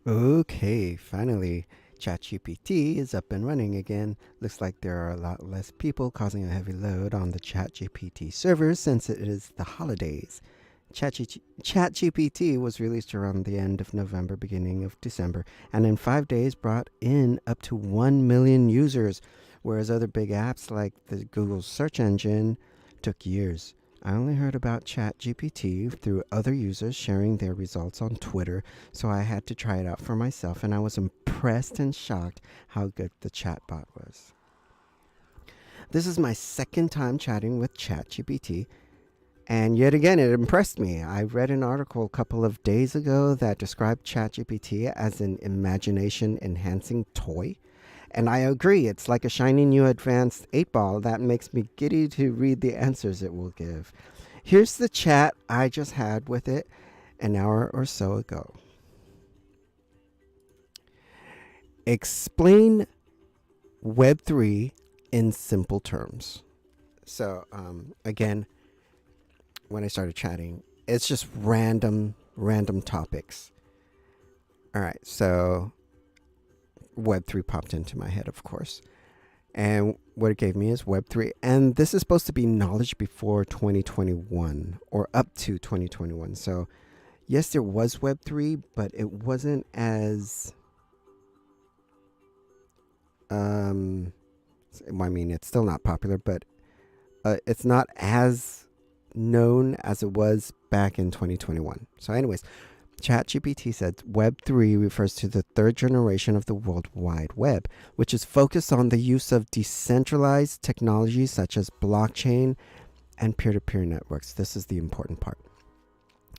Okay, finally, ChatGPT is up and running again. Looks like there are a lot less people causing a heavy load on the ChatGPT servers since it is the holidays. ChatGPT was released around the end of November, beginning of December, and in 5 days brought in up to 1 million users, whereas other big apps like the Google search engine took years. I only heard about ChatGPT through other users sharing their results on Twitter, so I had to try it out for myself, and I was impressed and shocked how good the chatbot was. This is my second time chatting with ChatGPT, and yet again, it impressed me. I read an article a couple of days ago that described ChatGPT as an imagination enhancing toy. And I agree, it's like a shiny new advanced 8 ball that makes me giddy to read the answers it will give. Here's the chat I just had with it an hour or so ago. Explain Web3 in simple terms. So, again, when I started chatting, it's just random topics. All right, so Web3 popped into my head, of course. And what it gave me is Web3. And this is supposed to be knowledge before 2021 or up to 2021. So, yes, there was Web3, but it wasn't as. I mean, it's still not popular, but it's not as known as it was back in 2021. So, anyways, ChatGPT said Web3 refers to the third generation of the World Wide Web, which is focused on the use of decentralized technologies such as blockchain and peer to peer networks. This is the important part.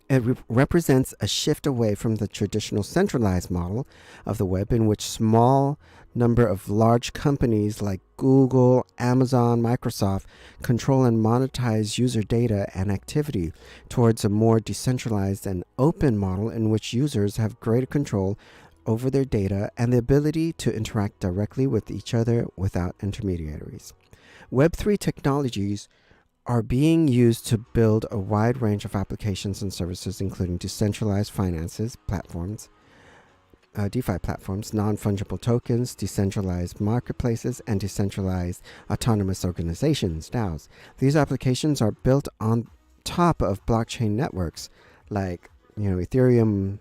It represents a shift away from the traditional centralized model of the web, in which small number of large companies like Google, Amazon, Microsoft control and monetize user data and activity, towards a more decentralized and open model in which users have greater control over their data and the ability to interact directly with each other without intermediaries. Web3 technologies are being used to build a wide range of applications and services, including decentralized finances platforms, DeFi platforms, non fungible tokens, decentralized marketplaces, and decentralized autonomous organizations, DAOs. These applications are built on top of blockchain networks like, Ethereum,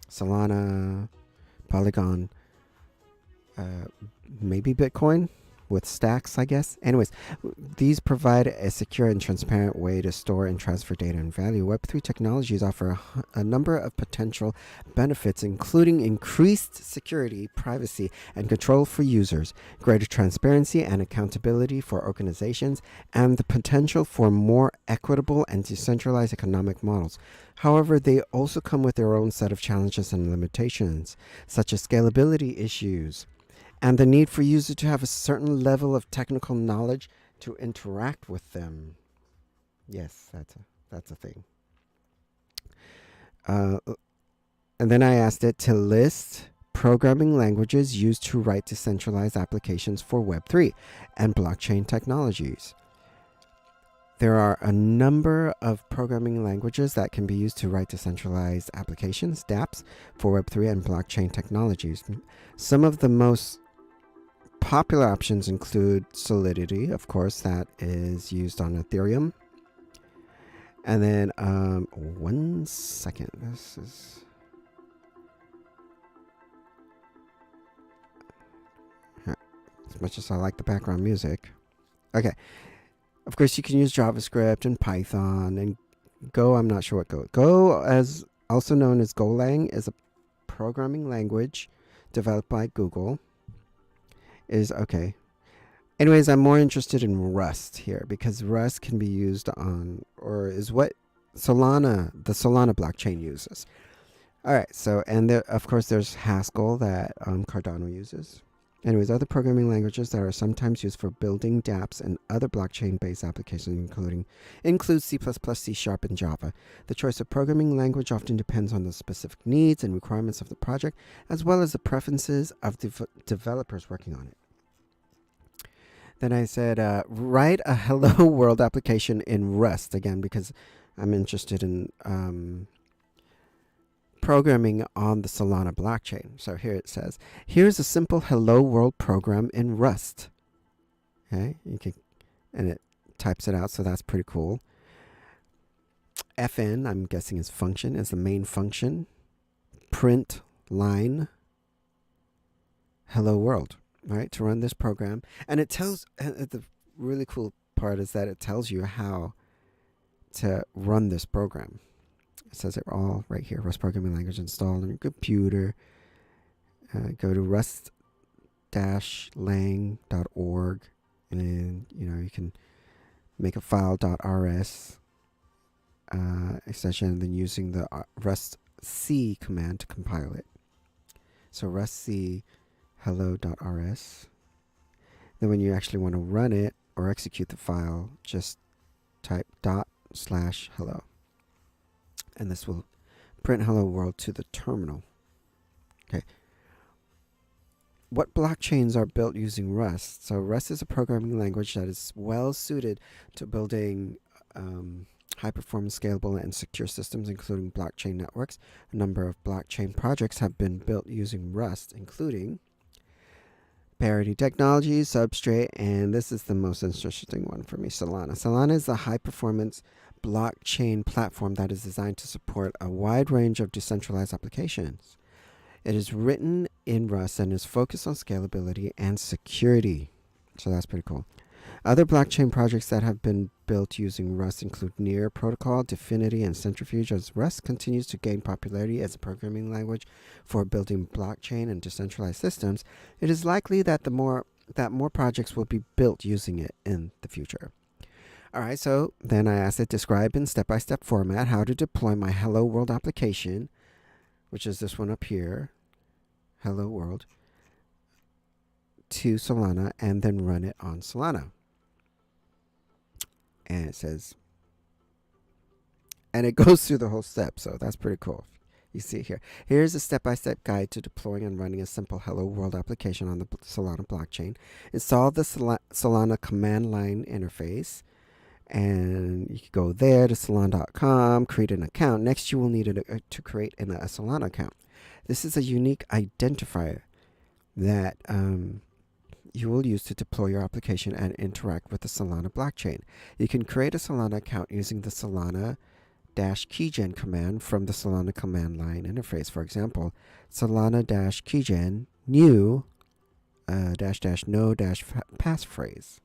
Solana, Polygon, maybe Bitcoin with stacks, I guess. Anyways, these provide a secure and transparent way to store and transfer data and value. Web3 technologies offer a number of potential benefits, including increased security, privacy, and control for users, greater transparency and accountability for organizations, and the potential for more equitable and decentralized economic models. However, they also come with their own set of challenges and limitations, such as scalability issues and the need for users to have a certain level of technical knowledge to interact with them. Yes, that's a thing. Uh, and then I asked it to list programming languages used to write decentralized applications for Web3 and blockchain technologies. There are a number of programming languages that can be used to write decentralized applications, dApps, for Web3 and blockchain technologies. Some of the most popular options include Solidity, of course, that is used on Ethereum. And then, one second. This is. As much as I like the background music. Okay. Of course, you can use JavaScript and Python and Go. I'm not sure what Go. Go, as also known as Golang, is a programming language developed by Google. Is okay. Anyways, I'm more interested in Rust here because Rust can be used on, or is what the Solana blockchain uses. All right, so, and there, of course, there's Haskell that Cardano uses. Anyways, other programming languages that are sometimes used for building dApps and other blockchain-based applications include C++, C Sharp, and Java. The choice of programming language often depends on the specific needs and requirements of the project, as well as the preferences of the developers working on it. Then I said, write a hello world application in Rust, again, because I'm interested in programming on the Solana blockchain. So here it says, here's a simple hello world program in Rust. Okay, and it types it out, so that's pretty cool. FN, I'm guessing is function, is the main function. Print line hello world, right, to run this program. And it tells, the really cool part is that it tells you how to run this program. It says it all right here. Rust programming language installed on your computer. Go to rust-lang.org, and you can make a file.rs extension, and then using the rust-c command to compile it. So rust-c hello.rs. Then when you actually want to run it or execute the file, just type ./hello. And this will print hello world to the terminal. Okay. What blockchains are built using Rust? So Rust is a programming language that is well suited to building high-performance, scalable, and secure systems, including blockchain networks. A number of blockchain projects have been built using Rust, including Parity Technologies, Substrate, and this is the most interesting one for me, Solana. Solana is a high-performance blockchain platform that is designed to support a wide range of decentralized applications. It is written in Rust and is focused on scalability and security. So that's pretty cool. Other blockchain projects that have been built using Rust include Near Protocol, Definity, and Centrifuge. As Rust continues to gain popularity as a programming language for building blockchain and decentralized systems, it is likely that more projects will be built using it in the future. All right, so then I asked it, describe in step-by-step format how to deploy my Hello World application, which is this one up here, Hello World, to Solana, and then run it on Solana. And it says, and it goes through the whole step, so that's pretty cool. You see here. Here's a step-by-step guide to deploying and running a simple Hello World application on the Solana blockchain. Install the Solana command line interface, and you can go there to solana.com, create an account. Next, you will need to create a Solana account. This is a unique identifier that you will use to deploy your application and interact with the Solana blockchain. You can create a Solana account using the Solana-keygen command from the Solana command line interface. For example, Solana-keygen new --no passphrase.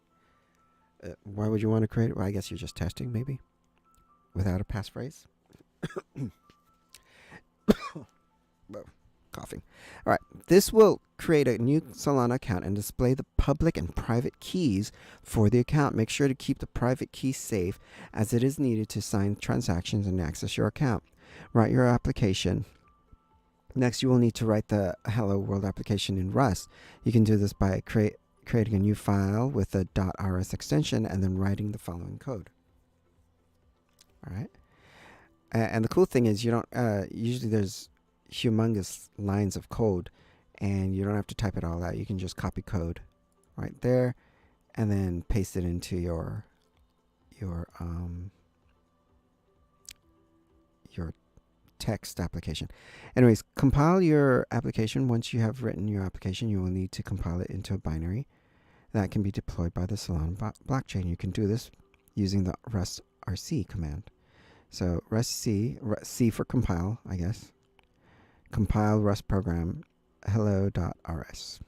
Why would you want to create it? Well, I guess you're just testing, maybe, without a passphrase. Whoa, coughing. All right, this will create a new Solana account and display the public and private keys for the account. Make sure to keep the private key safe, as it is needed to sign transactions and access your account. Write your application. Next, you will need to write the Hello World application in Rust. You can do this by creating a new file with a .rs extension and then writing the following code. All right. And the cool thing is you don't, usually there's humongous lines of code and you don't have to type it all out. You can just copy code right there and then paste it into your text application. Anyways, compile your application. Once you have written your application, you will need to compile it into a binary that can be deployed by the Solana blockchain. You can do this using the rust-rc command. So rust-c, C for compile, I guess. Compile Rust program hello.rs.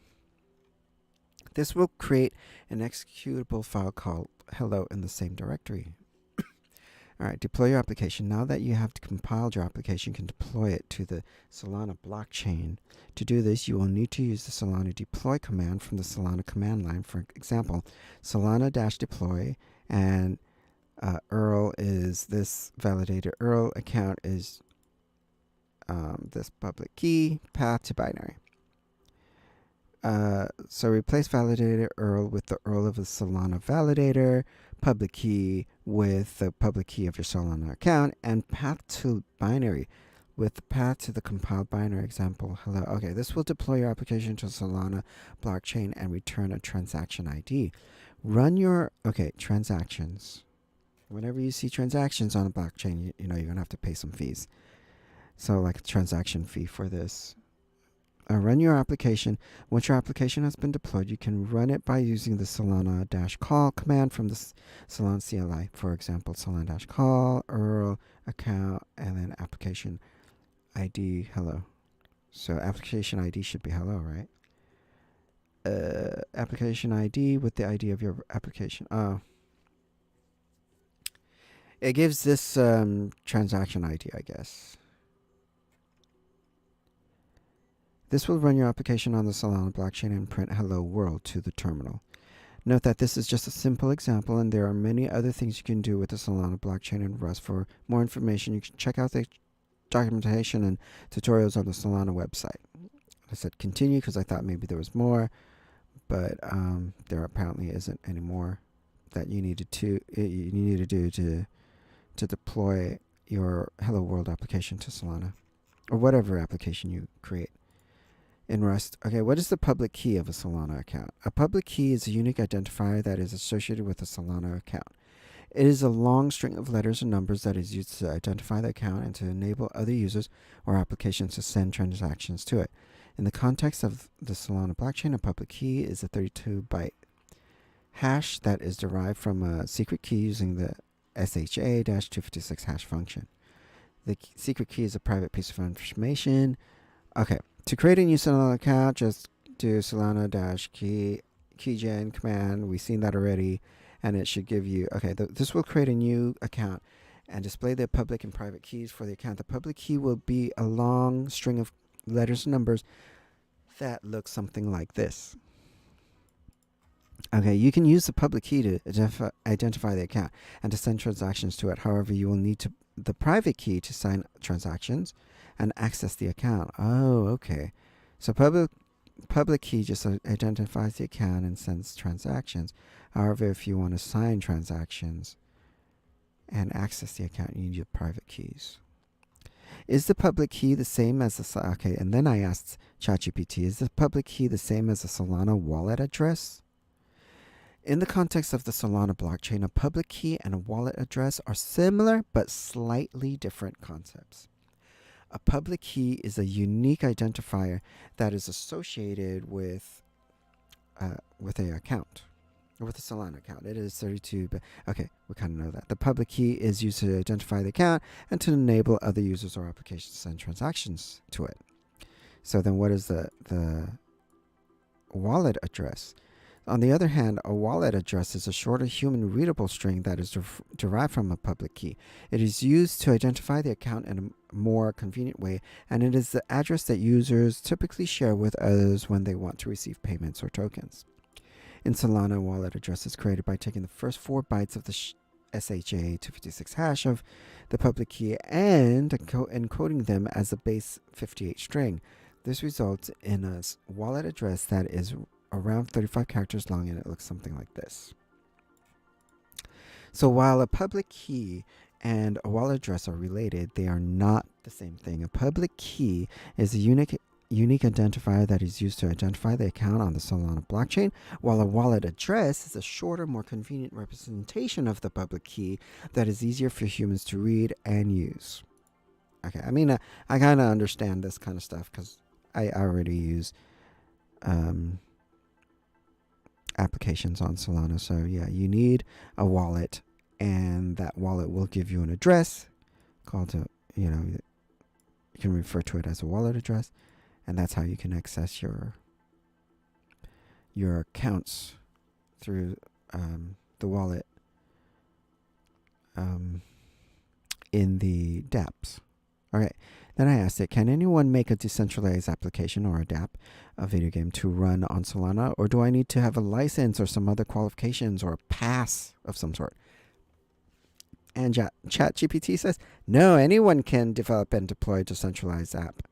This will create an executable file called hello in the same directory. All right, deploy your application. Now that you have compiled your application, you can deploy it to the Solana blockchain. To do this, you will need to use the Solana deploy command from the Solana command line. For example, Solana-deploy, and URL is this validated URL, account is this public key, path to binary. So replace validated URL with the URL of the Solana validator, public key with the public key of your Solana account, and path to binary with the path to the compiled binary. Example, hello. Okay, this will deploy your application to Solana blockchain and return a transaction ID. Run your, transactions. Whenever you see transactions on a blockchain, you know you're going to have to pay some fees. So like a transaction fee for this. Run your application. Once your application has been deployed, you can run it by using the solana-call command from the Solana CLI. For example, solana-call, URL, account, and then application ID, hello. So application ID should be hello, right? Application ID with the ID of your application. Oh. It gives this transaction ID, I guess. This will run your application on the Solana blockchain and print hello world to the terminal. Note that this is just a simple example, and there are many other things you can do with the Solana blockchain and Rust. For more information, you can check out the documentation and tutorials on the Solana website. I said continue because I thought maybe there was more, but there apparently isn't any more that you need to do to deploy your Hello World application to Solana, or whatever application you create in Rust. Okay, what is the public key of a Solana account? A public key is a unique identifier that is associated with a Solana account. It is a long string of letters and numbers that is used to identify the account and to enable other users or applications to send transactions to it. In the context of the Solana blockchain, a public key is a 32-byte hash that is derived from a secret key using the SHA-256 hash function. The secret key is a private piece of information. Okay, to create a new Solana account, just do solana-keygen command. We've seen that already, and it should give you, okay, this will create a new account and display the public and private keys for the account. The public key will be a long string of letters and numbers that looks something like this. Okay, you can use the public key to identify the account and to send transactions to it. However, you will need the private key to sign transactions and access the account. Oh, okay. So public key just identifies the account and sends transactions. However, if you want to sign transactions and access the account, you need your private keys. Is the public key the same as the... Okay, and then I asked ChatGPT, is the public key the same as a Solana wallet address? In the context of the Solana blockchain, a public key and a wallet address are similar but slightly different concepts. A public key is a unique identifier that is associated with an account, or with a Solana account. It is 32, but okay, we kind of know that. The public key is used to identify the account and to enable other users or applications to send transactions to it. So then what is the wallet address? On the other hand, a wallet address is a shorter human-readable string that is derived from a public key. It is used to identify the account in a more convenient way, and it is the address that users typically share with others when they want to receive payments or tokens. In Solana, a wallet address is created by taking the first 4 bytes of the SHA-256 hash of the public key and encoding them as a base 58 string. This results in a wallet address that is around 35 characters long, and it looks something like this. So while a public key and a wallet address are related, they are not the same thing. A public key is a unique identifier that is used to identify the account on the Solana blockchain, while a wallet address is a shorter, more convenient representation of the public key that is easier for humans to read and use. Okay, I mean, I kind of understand this kind of stuff because I already use applications on Solana. So yeah, you need a wallet, and that wallet will give you an address called you can refer to it as a wallet address, and that's how you can access your accounts through the wallet in the dApps. All right. Then I asked it, can anyone make a decentralized application or a dApp, a video game, to run on Solana, or do I need to have a license or some other qualifications or a pass of some sort? And ChatGPT says, no, anyone can develop and deploy a decentralized app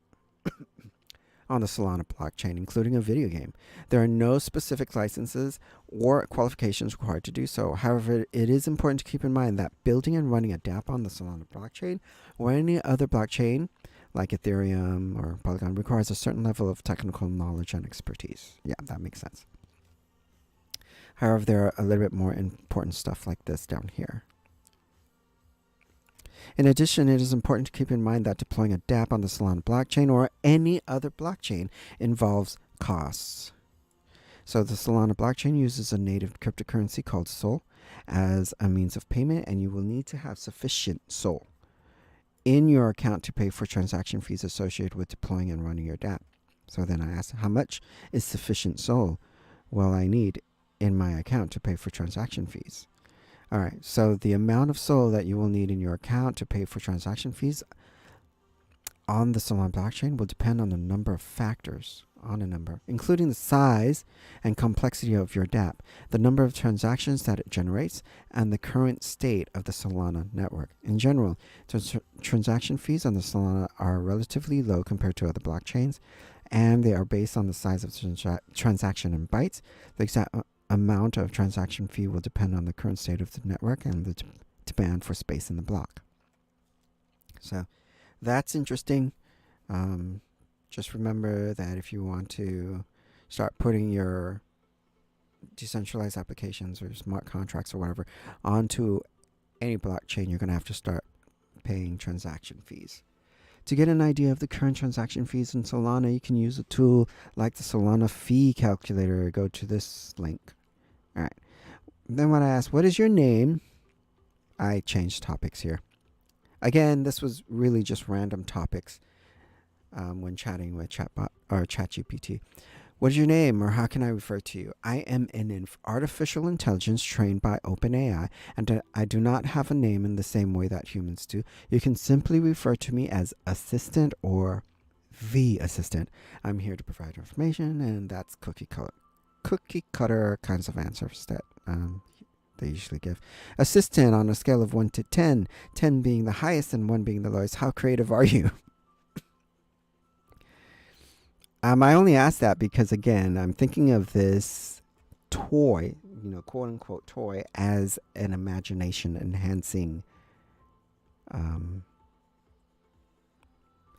on the Solana blockchain, including a video game. There are no specific licenses or qualifications required to do so. However, it is important to keep in mind that building and running a dApp on the Solana blockchain or any other blockchain like Ethereum or Polygon requires a certain level of technical knowledge and expertise. Yeah, that makes sense. However, there are a little bit more important stuff like this down here. In addition, it is important to keep in mind that deploying a dApp on the Solana blockchain or any other blockchain involves costs. So the Solana blockchain uses a native cryptocurrency called SOL as a means of payment, and you will need to have sufficient SOL in your account to pay for transaction fees associated with deploying and running your dApp. So then I asked, how much is sufficient SOL? Well, I need in my account to pay for transaction fees. All right, so the amount of SOL that you will need in your account to pay for transaction fees on the Solana blockchain will depend on a number of factors, including the size and complexity of your dApp, the number of transactions that it generates, and the current state of the Solana network. In general, transaction fees on the Solana are relatively low compared to other blockchains, and they are based on the size of transaction in bytes. The exact amount of transaction fee will depend on the current state of the network and the demand for space in the block. So that's interesting. Just remember that if you want to start putting your decentralized applications or smart contracts or whatever onto any blockchain, you're going to have to start paying transaction fees. To get an idea of the current transaction fees in Solana, you can use a tool like the Solana fee calculator. Go to this link. All right. Then when I asked, what is your name? I changed topics here. Again, this was really just random topics when chatting with chatbot or ChatGPT. What is your name, or how can I refer to you? I am an artificial intelligence trained by OpenAI, and I do not have a name in the same way that humans do. You can simply refer to me as assistant or the assistant. I'm here to provide information, and that's cookie cutter kinds of answers that they usually give. Assistant on a scale of 1 to 10, 10 being the highest and 1 being the lowest. How creative are you? I only asked that because, again, I'm thinking of this toy, quote unquote toy, as an imagination enhancing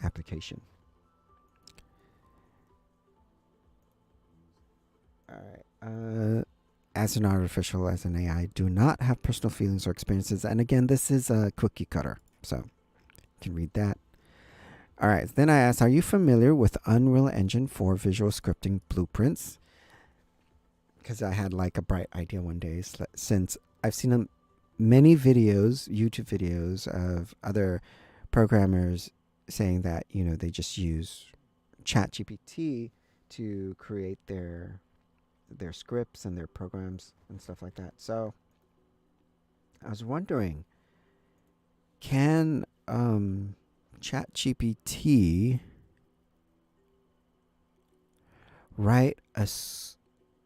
application. All right. As an artificial, as an AI, do not have personal feelings or experiences. And again, this is a cookie cutter, so you can read that. All right, then I asked, are you familiar with Unreal Engine 4 visual scripting blueprints? Because I had like a bright idea one day, since I've seen many videos, YouTube videos of other programmers saying that, they just use ChatGPT to create their scripts and their programs and stuff like that. So I was wondering, can ChatGPT write a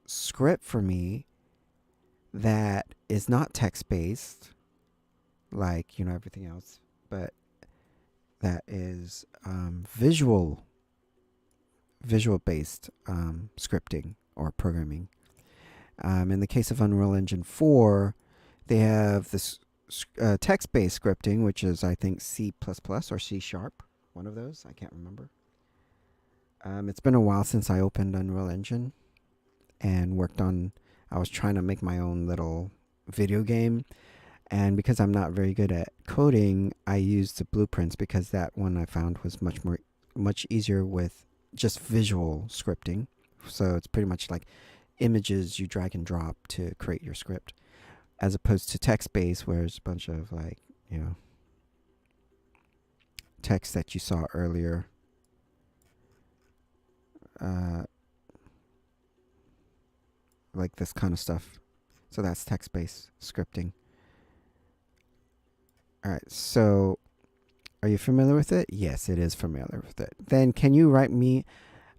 script for me that is not text-based, like, everything else, but that is visual-based scripting or programming. In the case of Unreal Engine 4, they have this text-based scripting, which is, I think, C++ or C#, one of those. I can't remember. It's been a while since I opened Unreal Engine and I was trying to make my own little video game. And because I'm not very good at coding, I used the blueprints because that one I found was much easier with just visual scripting. So it's pretty much like images you drag and drop to create your script, as opposed to text-based, where it's a bunch of text that you saw earlier. Like this kind of stuff. So that's text-based scripting. All right, so are you familiar with it? Yes, it is familiar with it. Then can you write me,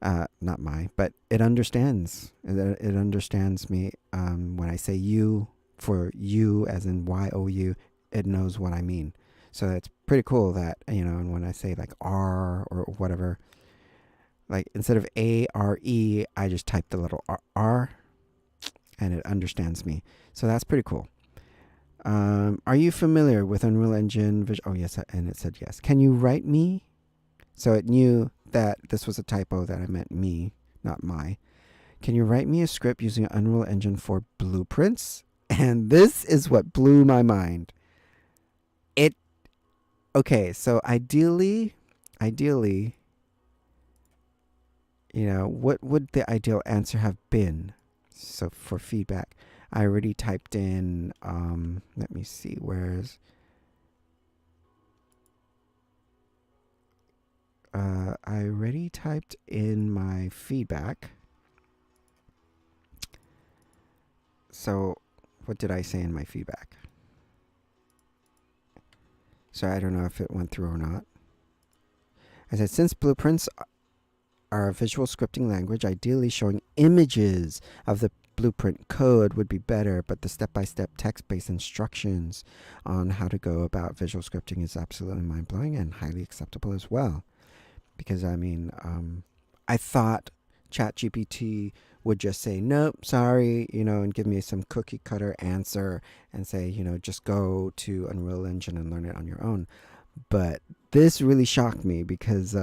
but it understands. It understands me when I say you, for you as in YOU, it knows what I mean. So it's pretty cool that, and when I say like R or whatever, like instead of ARE, I just type the little R and it understands me. So that's pretty cool. Are you familiar with Unreal Engine? Oh, yes, and it said yes. Can you write me? So it knew that this was a typo, that I meant me, not my. Can you write me a script using Unreal Engine 4 blueprints? And this is what blew my mind. It Okay, so ideally, what would the ideal answer have been? So for feedback, I already typed in, let me see, I already typed in my feedback. So what did I say in my feedback? So I don't know if it went through or not. I said, since blueprints are a visual scripting language, ideally showing images of the blueprint code would be better, but the step-by-step text-based instructions on how to go about visual scripting is absolutely mind-blowing and highly acceptable as well. Because, I mean, I thought ChatGPT would just say, nope, sorry, and give me some cookie cutter answer and say, just go to Unreal Engine and learn it on your own. But this really shocked me because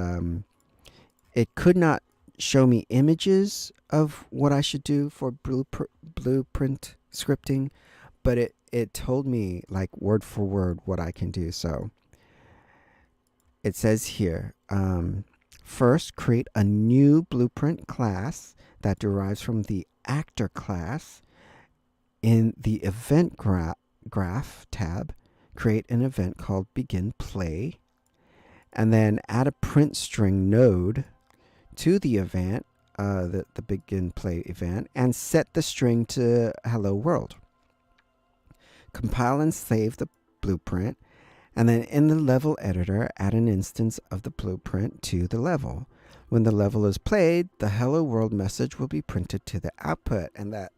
it could not show me images of what I should do for blueprint scripting, but it told me like word for word what I can do. So it says here, first, create a new blueprint class that derives from the actor class. In the event graph tab, create an event called begin play, and then add a print string node to the event, the begin play event, and set the string to hello world. Compile and save the blueprint, and then in the level editor, add an instance of the blueprint to the level. When the level is played, the hello world message will be printed to the output, and that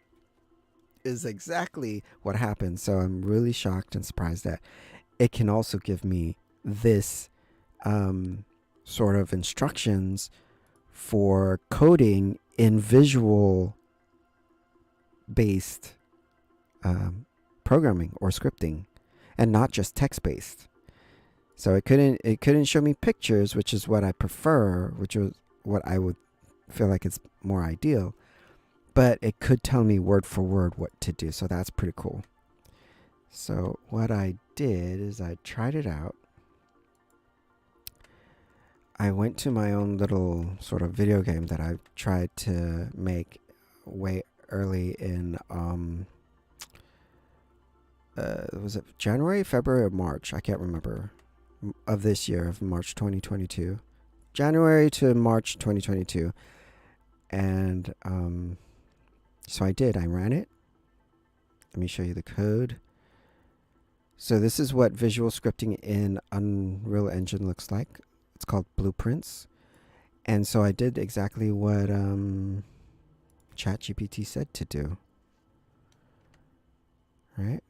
is exactly what happened. So I'm really shocked and surprised that it can also give me this sort of instructions for coding in visual based programming or scripting, and not just text based. So it couldn't show me pictures, which is what I prefer, which is what I would feel like it's more ideal. But it could tell me word for word what to do. So that's pretty cool. So what I did is I tried it out. I went to my own little sort of video game that I tried to make way early in was it January, February, or March? I can't remember, of this year, of March 2022. January to March 2022. And so I did. I ran it. Let me show you the code. So this is what visual scripting in Unreal Engine looks like. It's called Blueprints. And so I did exactly what ChatGPT said to do. Right?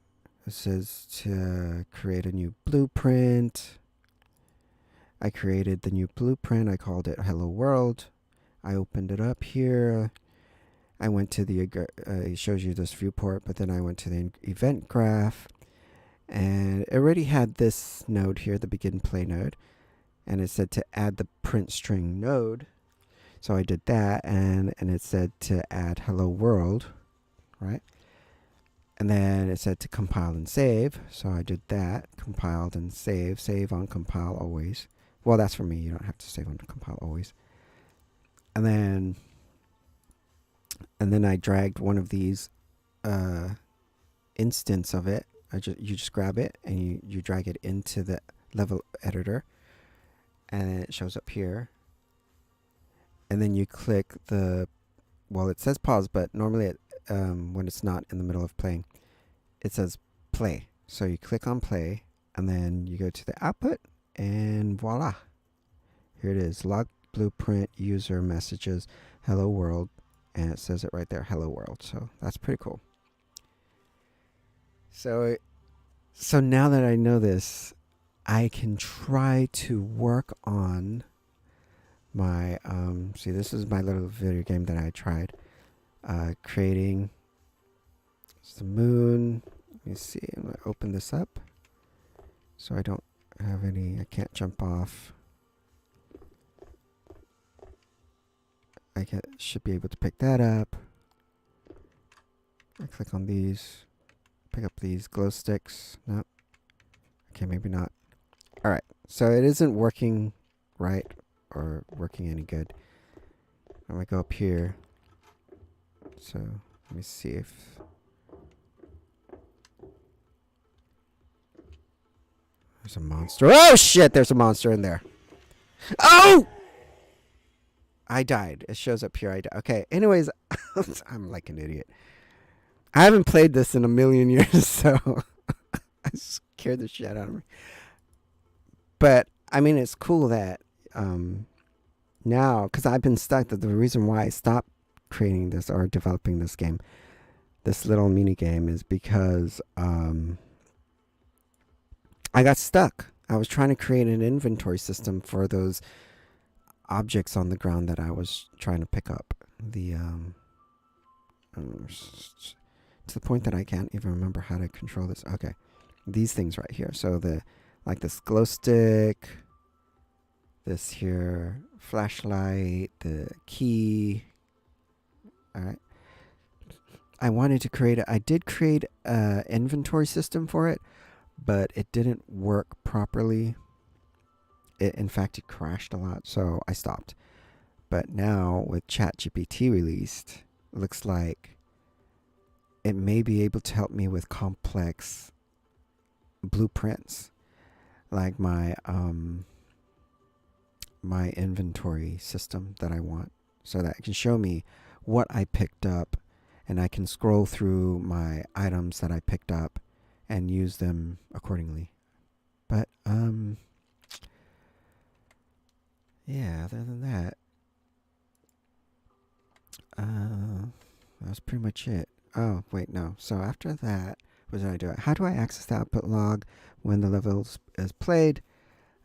It says to create a new blueprint. I created the new blueprint. I called it Hello World. I opened it up here. I went to the, it shows you this viewport, but then I went to the event graph. And it already had this node here, the begin play node. And it said to add the print string node. So I did that, and it said to add hello world, right? And then it said to compile and save. So I did that, compiled and save on compile always. Well, that's for me. You don't have to save on compile always. And then I dragged one of these instance of it. You just grab it and you drag it into the level editor, and it shows up here. And then you click it says pause, but normally when it's not in the middle of playing, it says play. So you click on play, and then you go to the output, and voila. Here it is, log blueprint user messages hello world, and it says it right there, hello world. So that's pretty cool. So now that I know this, I can try to work on my see, this is my little video game that I tried creating. It's the moon. Let me see. I'm gonna open this up so I don't have any. I can't jump off. Should be able to pick that up. I click on these. Pick up these glow sticks. Nope. Okay, maybe not. All right. So it isn't working right or working any good. I'm going to go up here. So let me see if there's a monster. Oh, shit. There's a monster in there. Oh! I died. It shows up here. I died. Okay. Anyways, I'm like an idiot. I haven't played this in a million years, so I scared the shit out of me. But I mean, it's cool that now, because I've been stuck. That the reason why I stopped creating this or developing this game, this little mini game, is because I got stuck. I was trying to create an inventory system for those objects on the ground that I was trying to pick up. The to the point that I can't even remember how to control this. Okay, these things right here. So the like this glow stick, this here flashlight, the key. All right. I wanted to create I did create a inventory system for it, but it didn't work properly. In fact, it crashed a lot, so I stopped. But now with ChatGPT released, it looks like it may be able to help me with complex blueprints, like my my inventory system that I want, so that it can show me what I picked up, and I can scroll through my items that I picked up and use them accordingly. But yeah, other than that, that's pretty much it. Oh, wait, no. So after that, what did I do? How do I access the output log when the level is played?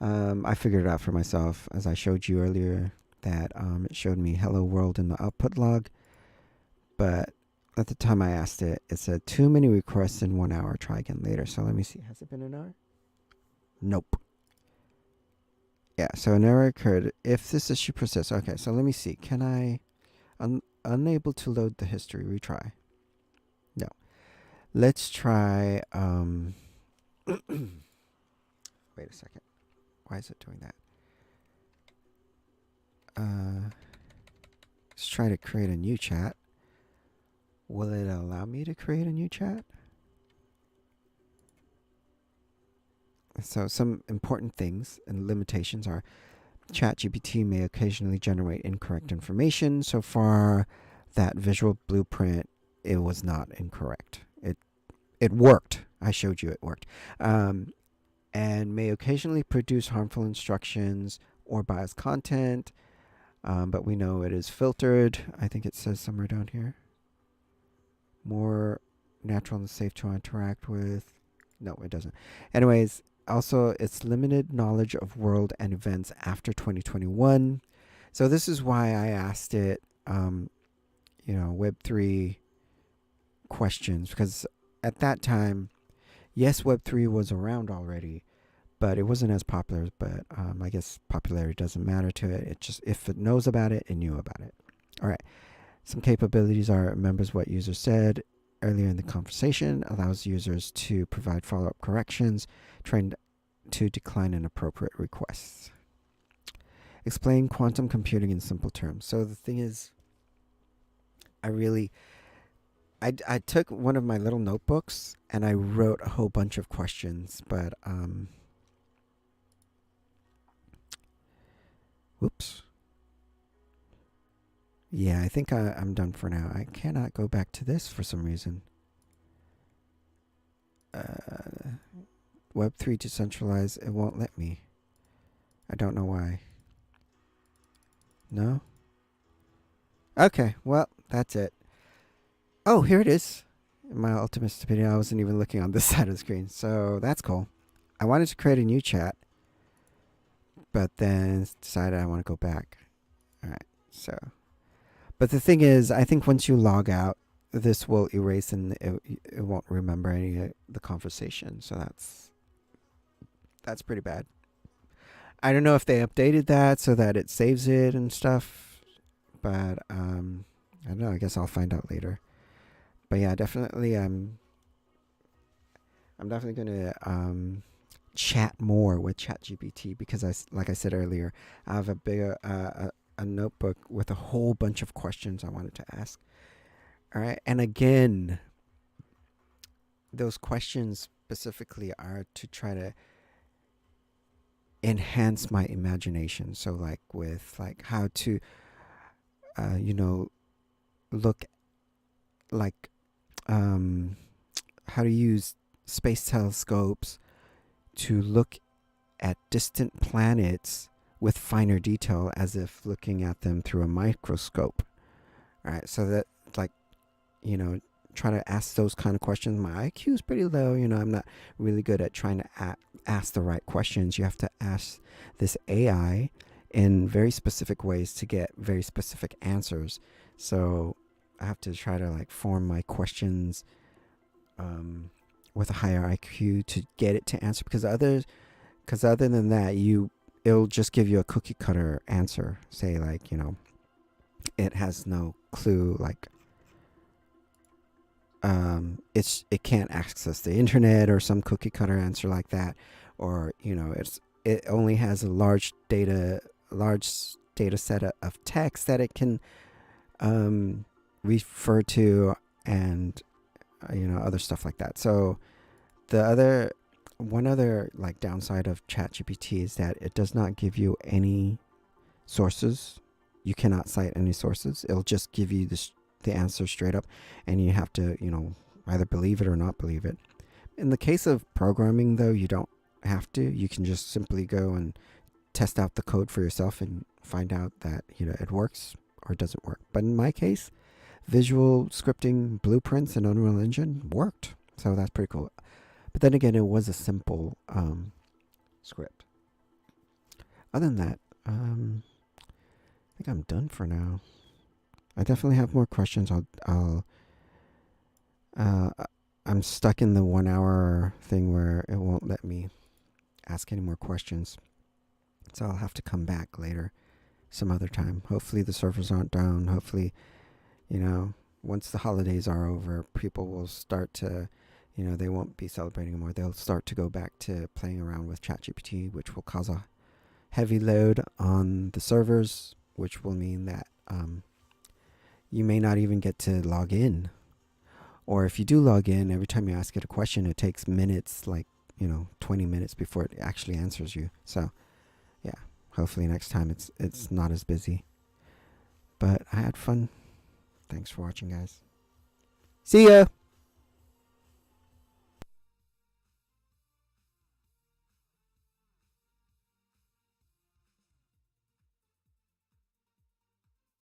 I figured it out for myself, as I showed you earlier, that it showed me hello world in the output log. But at the time I asked it, it said too many requests in 1 hour. Try again later. So let me see. Has it been an hour? Nope. Yeah, so an error occurred. If this issue persists. Okay, so let me see. Can I... unable to load the history. Retry. No. Let's try... wait a second. Why is it doing that? Let's try to create a new chat. Will it allow me to create a new chat? So some important things and limitations are ChatGPT may occasionally generate incorrect information. So far, that visual blueprint, it was not incorrect. It worked. I showed you it worked. And may occasionally produce harmful instructions or biased content. But we know it is filtered. I think it says somewhere down here. More natural and safe to interact with. No, it doesn't. Anyways, also, it's limited knowledge of world and events after 2021. So this is why I asked it, Web3 questions, because at that time, yes, Web3 was around already, but it wasn't as popular. But I guess popularity doesn't matter to it. It just, if it knows about it, it knew about it. All right. Some capabilities are remembers what user said earlier in the conversation, allows users to provide follow-up corrections, trained to decline inappropriate requests. Explain quantum computing in simple terms. So the thing is, I took one of my little notebooks and I wrote a whole bunch of questions, but whoops. Yeah, I think I'm done for now. I cannot go back to this for some reason. Web3 decentralized, it won't let me. I don't know why. No? Okay, well, that's it. Oh, here it is. My ultimate stupidity, I wasn't even looking on this side of the screen. So that's cool. I wanted to create a new chat, but then decided I want to go back. All right, so. But the thing is, I think once you log out, this will erase and it won't remember any of the conversation. So that's pretty bad. I don't know if they updated that so that it saves it and stuff, but I don't know. I guess I'll find out later. But yeah, definitely I'm definitely gonna chat more with ChatGPT because like I said earlier, I have a bigger a notebook with a whole bunch of questions I wanted to ask. All right, and again, those questions specifically are to try to enhance my imagination. So like with like how to, you know, look like how to use space telescopes to look at distant planets with finer detail as if looking at them through a microscope. All right, so that like, you know, try to ask those kind of questions. My IQ is pretty low, you know, I'm not really good at trying to ask the right questions. You have to ask this AI in very specific ways to get very specific answers. So I have to try to like form my questions with a higher IQ to get it to answer, because other than that, it'll just give you a cookie cutter answer. Say like, you know, it has no clue, like it can't access the internet or some cookie cutter answer like that, or you know, it only has a large data set of text that it can refer to, and you know, other stuff like that. So one other like downside of ChatGPT is that it does not give you any sources. You cannot cite any sources. It'll just give you the answer straight up, and you have to, you know, either believe it or not believe it. In the case of programming, though, you don't have to. You can just simply go and test out the code for yourself and find out that, you know, it works or doesn't work. But in my case, visual scripting blueprints in Unreal Engine worked, so that's pretty cool. But then again, it was a simple script. Other than that, I think I'm done for now. I definitely have more questions. I'm stuck in the 1 hour thing where it won't let me ask any more questions. So I'll have to come back later, some other time. Hopefully the servers aren't down. Hopefully, you know, once the holidays are over, people will start to, you know, they won't be celebrating anymore. They'll start to go back to playing around with ChatGPT, which will cause a heavy load on the servers, which will mean that you may not even get to log in. Or if you do log in, every time you ask it a question, it takes minutes, like, you know, 20 minutes before it actually answers you. So, yeah, hopefully next time it's not as busy. But I had fun. Thanks for watching, guys. See ya!